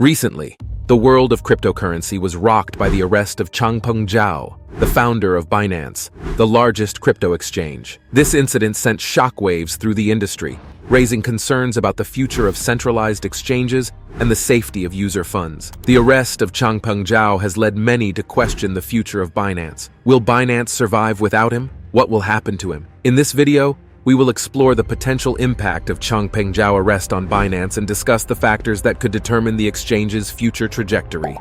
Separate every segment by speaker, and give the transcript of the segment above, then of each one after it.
Speaker 1: Recently, the world of cryptocurrency was rocked by the arrest of Changpeng Zhao, the founder of Binance, the largest crypto exchange. This incident sent shockwaves through the industry, raising concerns about the future of centralized exchanges and the safety of user funds. The arrest of Changpeng Zhao has led many to question the future of Binance. Will Binance survive without him? What will happen to him? In this video, we will explore the potential impact of Changpeng Zhao arrest on Binance and discuss the factors that could determine the exchange's future trajectory.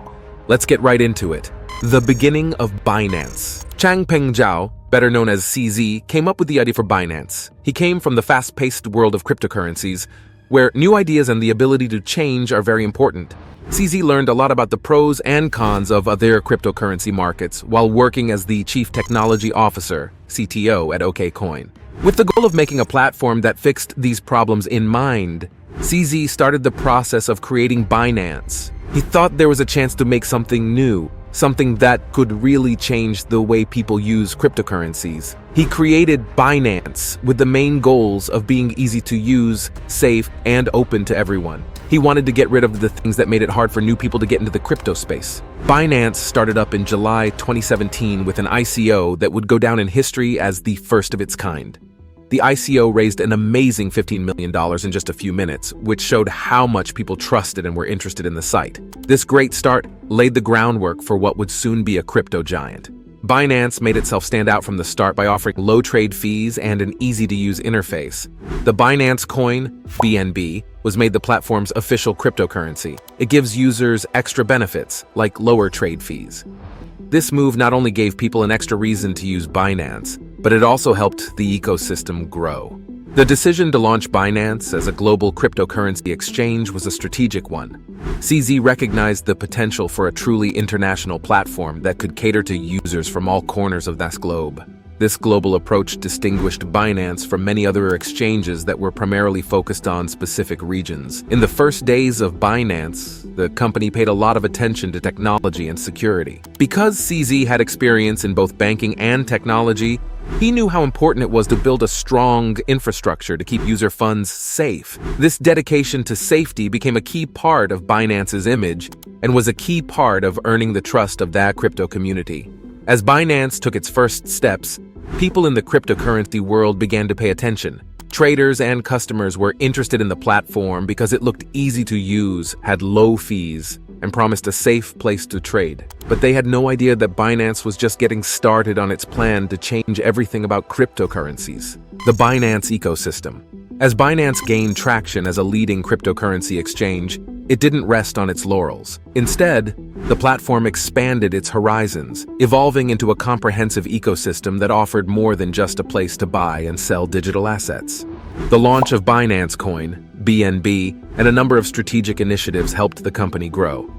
Speaker 1: Let's get right into it. The beginning of Binance. Changpeng Zhao, better known as CZ, came up with the idea for Binance. He came from the fast-paced world of cryptocurrencies, where new ideas and the ability to change are very important. CZ learned a lot about the pros and cons of other cryptocurrency markets while working as the Chief Technology Officer, CTO, at OKCoin. With the goal of making a platform that fixed these problems in mind, CZ started the process of creating Binance. He thought there was a chance to make something new, something that could really change the way people use cryptocurrencies. He created Binance with the main goals of being easy to use, safe, and open to everyone. He wanted to get rid of the things that made it hard for new people to get into the crypto space. Binance started up in July 2017 with an ICO that would go down in history as the first of its kind. The ICO raised an amazing $15 million in just a few minutes, which showed how much people trusted and were interested in the site. This great start laid the groundwork for what would soon be a crypto giant. Binance made itself stand out from the start by offering low trade fees and an easy-to-use interface. The Binance coin, BNB, was made the platform's official cryptocurrency. It gives users extra benefits, like lower trade fees. This move not only gave people an extra reason to use Binance, but it also helped the ecosystem grow. The decision to launch Binance as a global cryptocurrency exchange was a strategic one. CZ recognized the potential for a truly international platform that could cater to users from all corners of this globe. This global approach distinguished Binance from many other exchanges that were primarily focused on specific regions. In the first days of Binance, the company paid a lot of attention to technology and security. Because CZ had experience in both banking and technology, he knew how important it was to build a strong infrastructure to keep user funds safe. This dedication to safety became a key part of Binance's image and was a key part of earning the trust of that crypto community. As Binance took its first steps, people in the cryptocurrency world began to pay attention. Traders and customers were interested in the platform because it looked easy to use, had low fees, and promised a safe place to trade. But they had no idea that Binance was just getting started on its plan to change everything about cryptocurrencies. The Binance ecosystem. As Binance gained traction as a leading cryptocurrency exchange, it didn't rest on its laurels. Instead, the platform expanded its horizons, evolving into a comprehensive ecosystem that offered more than just a place to buy and sell digital assets. The launch of Binance Coin, BNB, and a number of strategic initiatives helped the company grow.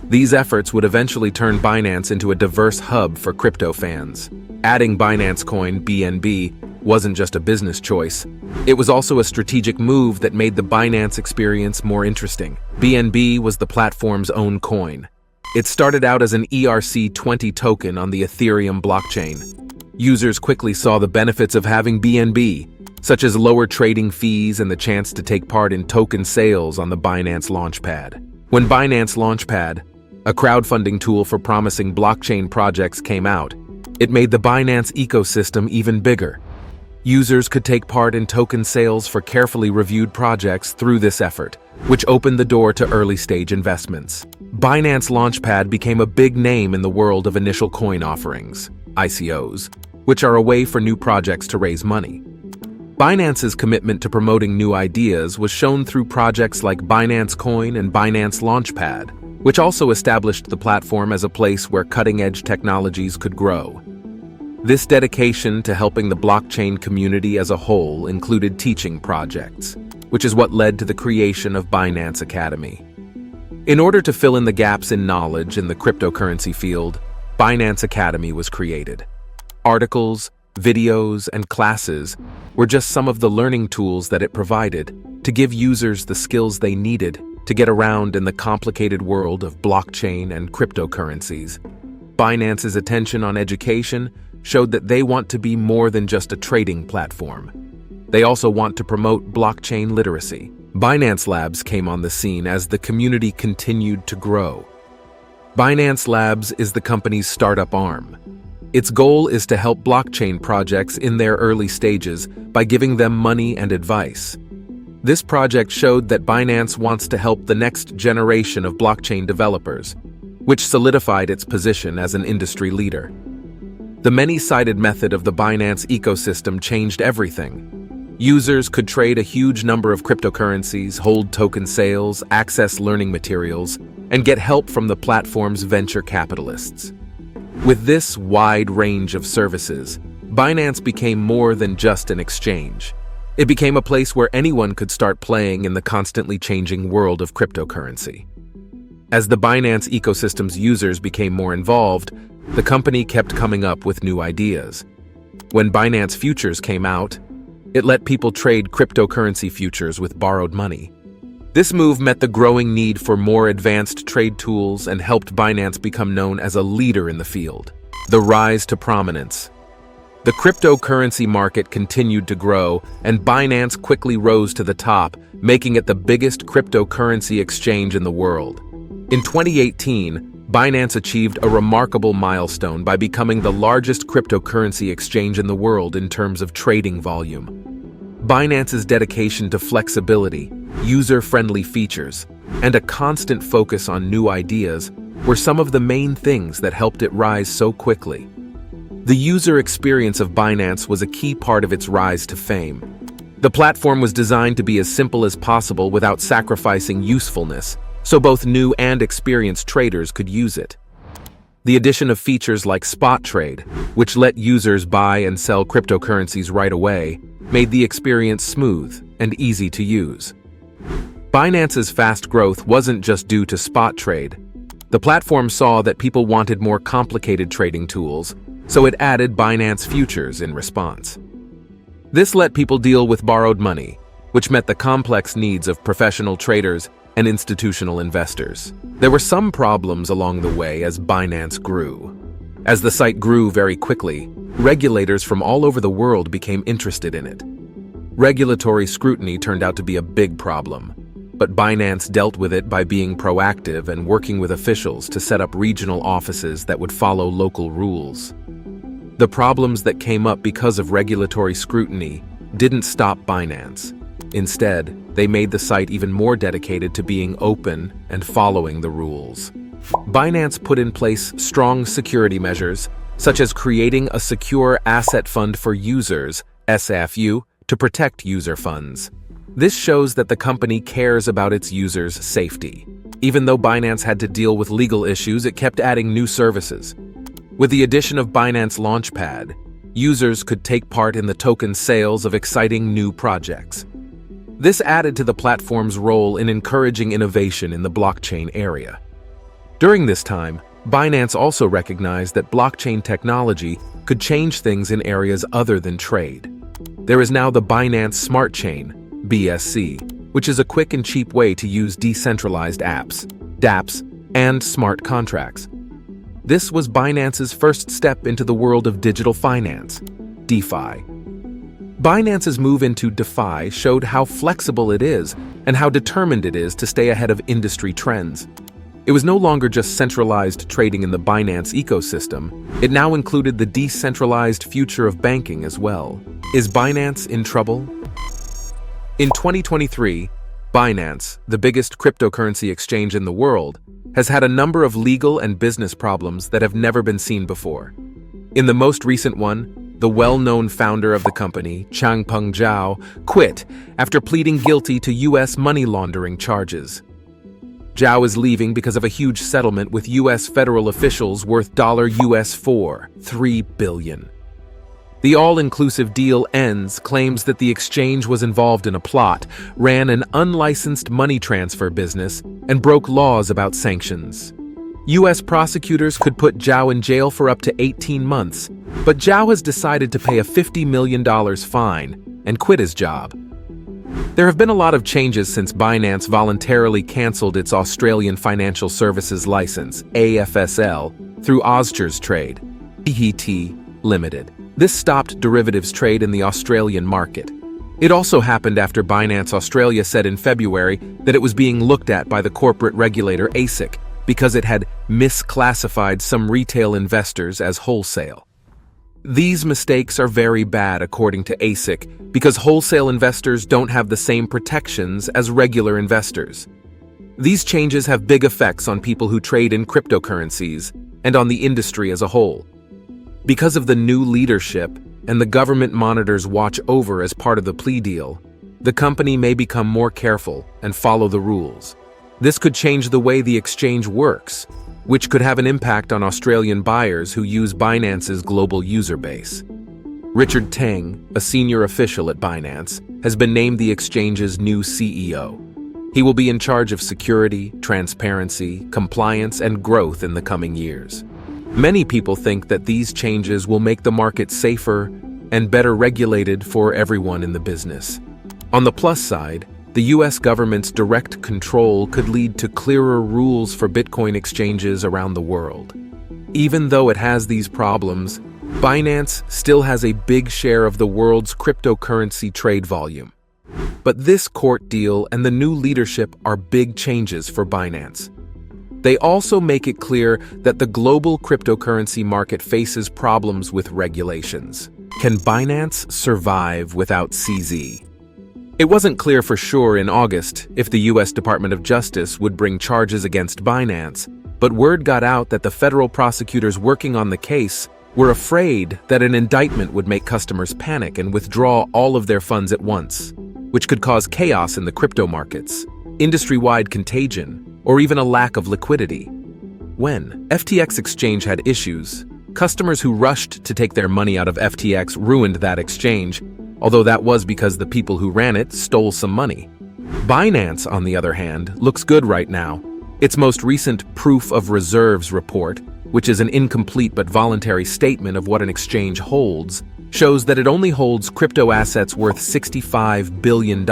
Speaker 1: These efforts would eventually turn Binance into a diverse hub for crypto fans. Adding Binance Coin, BNB, wasn't just a business choice. It was also a strategic move that made the Binance experience more interesting. BNB was the platform's own coin. It started out as an ERC20 token on the Ethereum blockchain. Users quickly saw the benefits of having BNB, such as lower trading fees and the chance to take part in token sales on the Binance Launchpad. When Binance Launchpad, a crowdfunding tool for promising blockchain projects, came out, it made the Binance ecosystem even bigger. Users could take part in token sales for carefully reviewed projects through this effort, which opened the door to early-stage investments. Binance Launchpad became a big name in the world of initial coin offerings, ICOs, which are a way for new projects to raise money. Binance's commitment to promoting new ideas was shown through projects like Binance Coin and Binance Launchpad, which also established the platform as a place where cutting-edge technologies could grow. This dedication to helping the blockchain community as a whole included teaching projects, which is what led to the creation of Binance Academy. In order to fill in the gaps in knowledge in the cryptocurrency field, Binance Academy was created. Articles, videos, and classes were just some of the learning tools that it provided to give users the skills they needed to get around in the complicated world of blockchain and cryptocurrencies. Binance's attention on education showed that they want to be more than just a trading platform. They also want to promote blockchain literacy. Binance Labs came on the scene as the community continued to grow. Binance Labs is the company's startup arm. Its goal is to help blockchain projects in their early stages by giving them money and advice. This project showed that Binance wants to help the next generation of blockchain developers, which solidified its position as an industry leader. The many-sided method of the Binance ecosystem changed everything. Users could trade a huge number of cryptocurrencies, hold token sales, access learning materials, and get help from the platform's venture capitalists. With this wide range of services, Binance became more than just an exchange. It became a place where anyone could start playing in the constantly changing world of cryptocurrency. As the Binance ecosystem's users became more involved, the company kept coming up with new ideas. When Binance Futures came out, it let people trade cryptocurrency futures with borrowed money. This move met the growing need for more advanced trade tools and helped Binance become known as a leader in the field. The rise to prominence. The cryptocurrency market continued to grow, and Binance quickly rose to the top, making it the biggest cryptocurrency exchange in the world. In 2018, Binance achieved a remarkable milestone by becoming the largest cryptocurrency exchange in the world in terms of trading volume. Binance's dedication to flexibility, user-friendly features, and a constant focus on new ideas were some of the main things that helped it rise so quickly. The user experience of Binance was a key part of its rise to fame. The platform was designed to be as simple as possible without sacrificing usefulness, so both new and experienced traders could use it. The addition of features like Spot Trade, which let users buy and sell cryptocurrencies right away, made the experience smooth and easy to use. Binance's fast growth wasn't just due to Spot Trade. The platform saw that people wanted more complicated trading tools, so it added Binance Futures in response. This let people deal with borrowed money, which met the complex needs of professional traders and institutional investors. There were some problems along the way as Binance grew. As the site grew very quickly, regulators from all over the world became interested in it. Regulatory scrutiny turned out to be a big problem, but Binance dealt with it by being proactive and working with officials to set up regional offices that would follow local rules. The problems that came up because of regulatory scrutiny didn't stop Binance. Instead, they made the site even more dedicated to being open and following the rules. Binance put in place strong security measures, such as creating a secure asset fund for users, SAFU, to protect user funds. This shows that the company cares about its users' safety. Even though Binance had to deal with legal issues, it kept adding new services. With the addition of Binance Launchpad, users could take part in the token sales of exciting new projects. This added to the platform's role in encouraging innovation in the blockchain area. During this time, Binance also recognized that blockchain technology could change things in areas other than trade. There is now the Binance Smart Chain, BSC, which is a quick and cheap way to use decentralized apps, dApps, and smart contracts. This was Binance's first step into the world of digital finance, DeFi. Binance's move into DeFi showed how flexible it is and how determined it is to stay ahead of industry trends. It was no longer just centralized trading in the Binance ecosystem, it now included the decentralized future of banking as well. Is Binance in trouble? In 2023, Binance, the biggest cryptocurrency exchange in the world, has had a number of legal and business problems that have never been seen before. In the most recent one, the well-known founder of the company, Changpeng Zhao, quit after pleading guilty to U.S. money laundering charges. Zhao is leaving because of a huge settlement with U.S. federal officials worth $3 billion. The all-inclusive deal claims that the exchange was involved in a plot, ran an unlicensed money transfer business, and broke laws about sanctions. U.S. prosecutors could put Zhao in jail for up to 18 months, but Zhao has decided to pay a $50 million fine and quit his job. There have been a lot of changes since Binance voluntarily cancelled its Australian Financial Services License, AFSL, through Ozters Trade, PET Limited. This stopped derivatives trade in the Australian market. It also happened after Binance Australia said in February that it was being looked at by the corporate regulator ASIC because it had misclassified some retail investors as wholesale. These mistakes are very bad according to ASIC because wholesale investors don't have the same protections as regular investors. These changes have big effects on people who trade in cryptocurrencies and on the industry as a whole. Because of the new leadership and the government monitors watch over as part of the plea deal, the company may become more careful and follow the rules. This could change the way the exchange works, which could have an impact on Australian buyers who use Binance's global user base. Richard Teng, a senior official at Binance, has been named the exchange's new CEO. He will be in charge of security, transparency, compliance, and growth in the coming years. Many people think that these changes will make the market safer and better regulated for everyone in the business. On the plus side, the US government's direct control could lead to clearer rules for Bitcoin exchanges around the world. Even though it has these problems, Binance still has a big share of the world's cryptocurrency trade volume. But this court deal and the new leadership are big changes for Binance. They also make it clear that the global cryptocurrency market faces problems with regulations. Can Binance survive without CZ? It wasn't clear for sure in August if the US Department of Justice would bring charges against Binance, but word got out that the federal prosecutors working on the case were afraid that an indictment would make customers panic and withdraw all of their funds at once, which could cause chaos in the crypto markets, industry-wide contagion, or even a lack of liquidity. When FTX exchange had issues, customers who rushed to take their money out of FTX ruined that exchange, although that was because the people who ran it stole some money. Binance, on the other hand, looks good right now. Its most recent Proof of Reserves report, which is an incomplete but voluntary statement of what an exchange holds, shows that it only holds crypto assets worth $65 billion.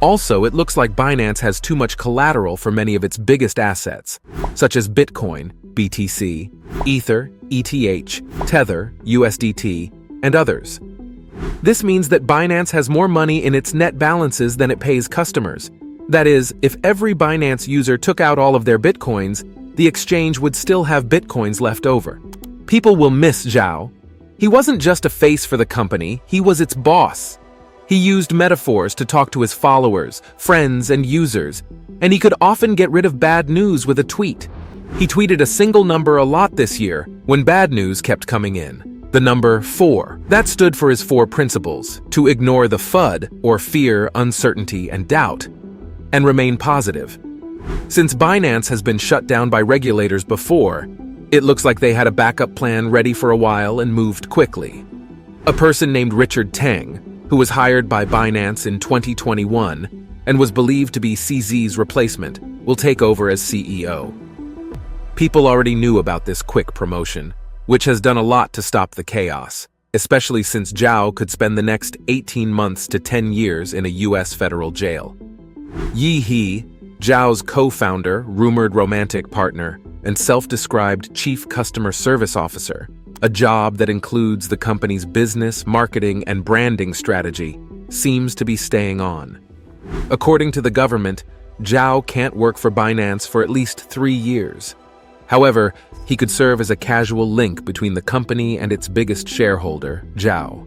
Speaker 1: Also, it looks like Binance has too much collateral for many of its biggest assets, such as Bitcoin, BTC, Ether, ETH, Tether, USDT, and others. This means that Binance has more money in its net balances than it pays customers. That is, if every Binance user took out all of their Bitcoins, the exchange would still have Bitcoins left over. People will miss Zhao. He wasn't just a face for the company, he was its boss. He used metaphors to talk to his followers, friends, and users, and he could often get rid of bad news with a tweet. He tweeted a single number a lot this year when bad news kept coming in. The number 4. That stood for his 4 principles: to ignore the FUD, or fear, uncertainty, and doubt, and remain positive. Since Binance has been shut down by regulators before, it looks like they had a backup plan ready for a while and moved quickly. A person named Richard Teng, who was hired by Binance in 2021 and was believed to be CZ's replacement, will take over as CEO. People already knew about this quick promotion, which has done a lot to stop the chaos, especially since Zhao could spend the next 18 months to 10 years in a US federal jail. Yi He, Zhao's co-founder, rumored romantic partner, and self-described chief customer service officer, a job that includes the company's business, marketing, and branding strategy, seems to be staying on. According to the government, Zhao can't work for Binance for at least 3 years. However, he could serve as a casual link between the company and its biggest shareholder, Zhao.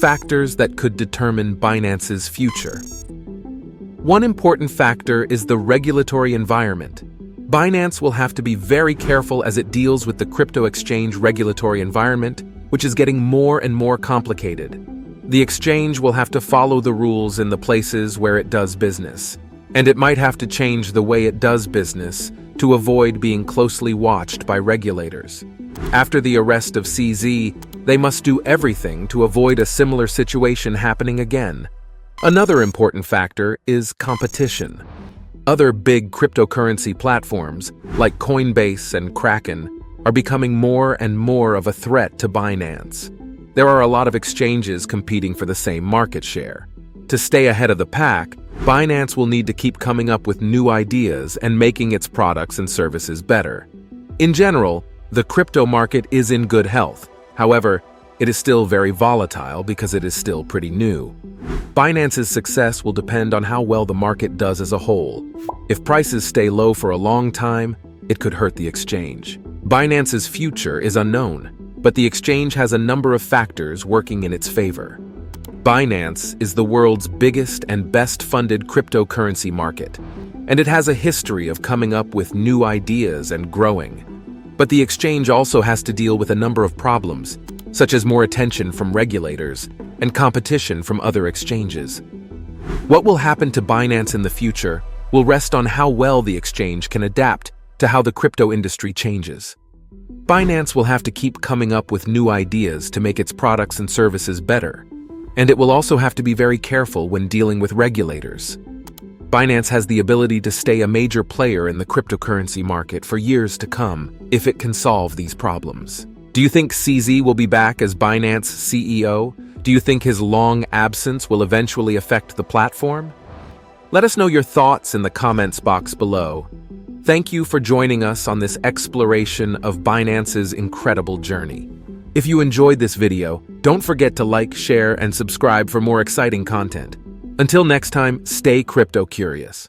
Speaker 1: Factors that could determine Binance's future. One important factor is the regulatory environment. Binance will have to be very careful as it deals with the crypto exchange regulatory environment, which is getting more and more complicated. The exchange will have to follow the rules in the places where it does business, and it might have to change the way it does business to avoid being closely watched by regulators. After the arrest of CZ, they must do everything to avoid a similar situation happening again. Another important factor is competition. Other big cryptocurrency platforms, like Coinbase and Kraken, are becoming more and more of a threat to Binance. There are a lot of exchanges competing for the same market share. To stay ahead of the pack, Binance will need to keep coming up with new ideas and making its products and services better. In general, the crypto market is in good health. However, It is still very volatile because it is still pretty new. Binance's success will depend on how well the market does as a whole. If prices stay low for a long time, it could hurt the exchange. Binance's future is unknown, but the exchange has a number of factors working in its favor. Binance is the world's biggest and best-funded cryptocurrency market, and it has a history of coming up with new ideas and growing. But the exchange also has to deal with a number of problems, such as more attention from regulators and competition from other exchanges. What will happen to Binance in the future will rest on how well the exchange can adapt to how the crypto industry changes. Binance will have to keep coming up with new ideas to make its products and services better, and it will also have to be very careful when dealing with regulators. Binance has the ability to stay a major player in the cryptocurrency market for years to come if it can solve these problems. Do you think CZ will be back as Binance CEO? Do you think his long absence will eventually affect the platform? Let us know your thoughts in the comments box below. Thank you for joining us on this exploration of Binance's incredible journey. If you enjoyed this video, don't forget to like, share, and subscribe for more exciting content. Until next time, stay crypto curious.